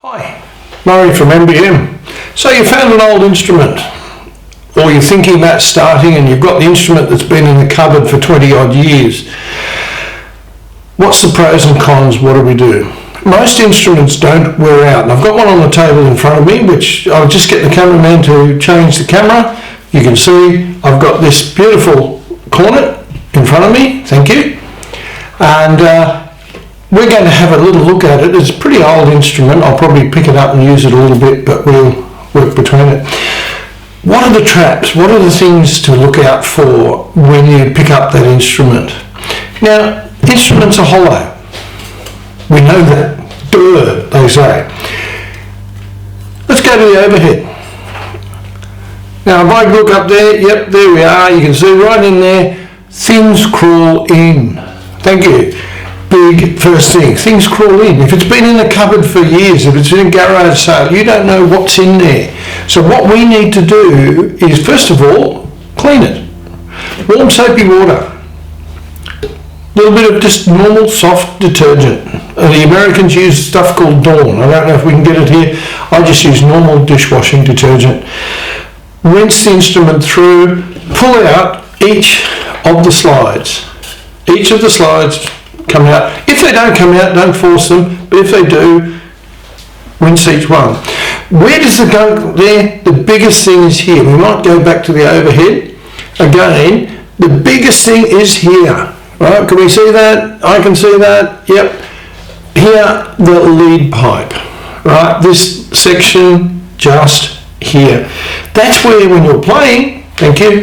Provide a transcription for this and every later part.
Hi, Murray from MBM. So you found an old instrument, or you're thinking about starting and you've got the instrument that's been in the cupboard for 20 odd years. What's the pros and cons? What do we do? Most instruments don't wear out, and I've got one on the table in front of me, which I'll just get the cameraman to change the camera. You can see I've got this beautiful cornet in front of me, thank you, and we're going to have a little look at it. It's a pretty old instrument. I'll probably pick it up and use it a little bit, but we'll work between it. What are the traps? What are the things to look out for when you pick up that instrument? Now, instruments are hollow. We know that. Duh, they say. Let's go to the overhead. Now, if I look up there, yep, there we are. You can see right in there, things crawl in. Thank you. Big first thing, things crawl in. If it's been in the cupboard for years, if it's in a garage sale, you don't know what's in there. So what we need to do is, first of all, clean it. Warm soapy water. A little bit of just normal soft detergent. The Americans use stuff called Dawn. I don't know if we can get it here. I just use normal dishwashing detergent. Rinse the instrument through, pull out each of the slides. Each of the slides come out. If they don't come out, don't force them, but if they do, rinse each one. Where does the gunk there? The biggest thing is here. We might go back to the overhead. Again, the biggest thing is here. Right? Can we see that? I can see that. Yep. Here, the lead pipe. Right? This section just here. That's where, when you're playing, thank you,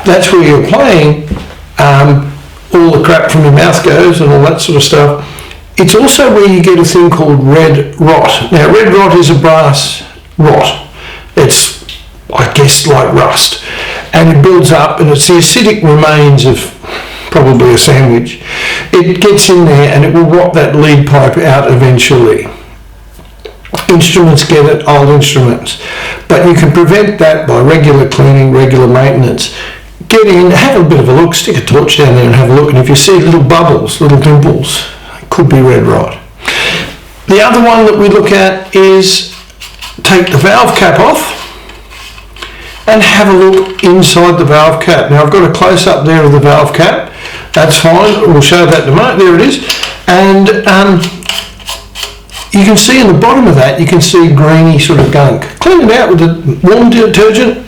that's where you're playing, all the crap from your mouth goes and all that sort of stuff. It's also where you get a thing called red rot. Now, red rot is a brass rot. It's, I guess, like rust. And it builds up, and it's the acidic remains of probably a sandwich. It gets in there and it will rot that lead pipe out eventually. Instruments get it, old instruments. But you can prevent that by regular cleaning, regular maintenance. Get in, have a bit of a look, stick a torch down there and have a look, and if you see little bubbles, little dimples, it could be red rot. The other one that we look at is take the valve cap off and have a look inside the valve cap. Now I've got a close up there of the valve cap, that's fine, we'll show that in a moment, there it is, and you can see in the bottom of that, you can see greeny sort of gunk. Clean it out with a warm detergent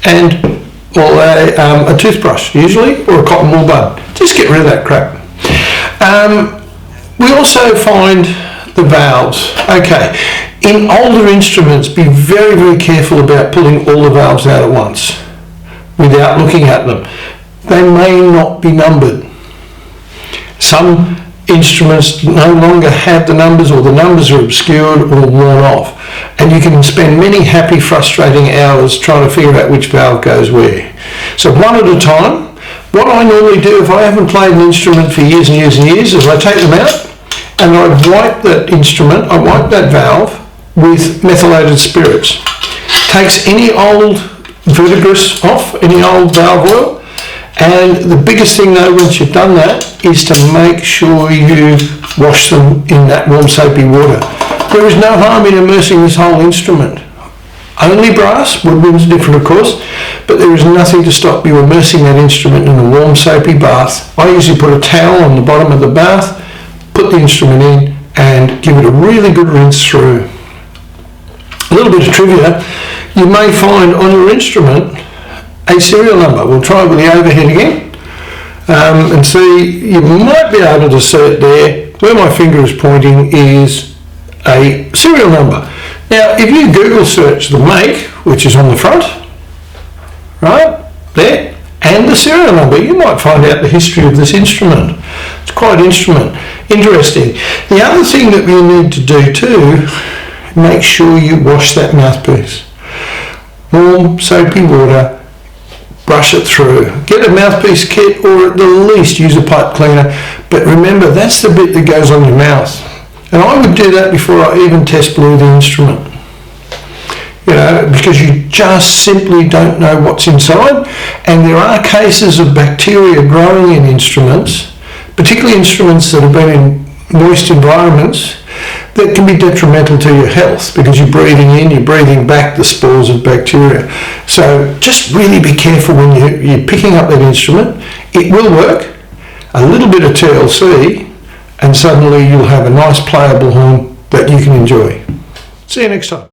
and or a toothbrush usually, or a cotton wool bud. Just get rid of that crap. We also find the valves. Okay, in older instruments, be very, very careful about pulling all the valves out at once without looking at them. They may not be numbered. Some instruments no longer have the numbers, or the numbers are obscured or worn off, and you can spend many happy, frustrating hours trying to figure out which valve goes where. So one at a time. What I normally do, if I haven't played an instrument for years and years and years, is I take them out and I wipe that instrument, I wipe that valve with methylated spirits. Takes any old verdigris off, any old valve oil. And the biggest thing though, once you've done that, is to make sure you wash them in that warm soapy water. There is no harm in immersing this whole instrument. Only brass, woodwind's different of course, but there is nothing to stop you immersing that instrument in a warm soapy bath. I usually put a towel on the bottom of the bath, put the instrument in and give it a really good rinse through. A little bit of trivia, you may find on your instrument a serial number. We'll try it with the overhead again and see. You might be able to see it there. Where my finger is pointing is a serial number. Now, if you Google search the make, which is on the front, right there, and the serial number, you might find out the history of this instrument. It's quite interesting. The other thing that we need to do too, make sure you wash that mouthpiece. Warm soapy water. Brush it through. Get a mouthpiece kit, or at the least use a pipe cleaner. But remember, that's the bit that goes on your mouth. And I would do that before I even test blew the instrument. You know, because you just simply don't know what's inside. And there are cases of bacteria growing in instruments, particularly instruments that have been in moist environments, that can be detrimental to your health because you're breathing back the spores of bacteria. So just really be careful when you're picking up that instrument. It will work, a little bit of TLC, and suddenly you'll have a nice playable horn that you can enjoy. See you next time.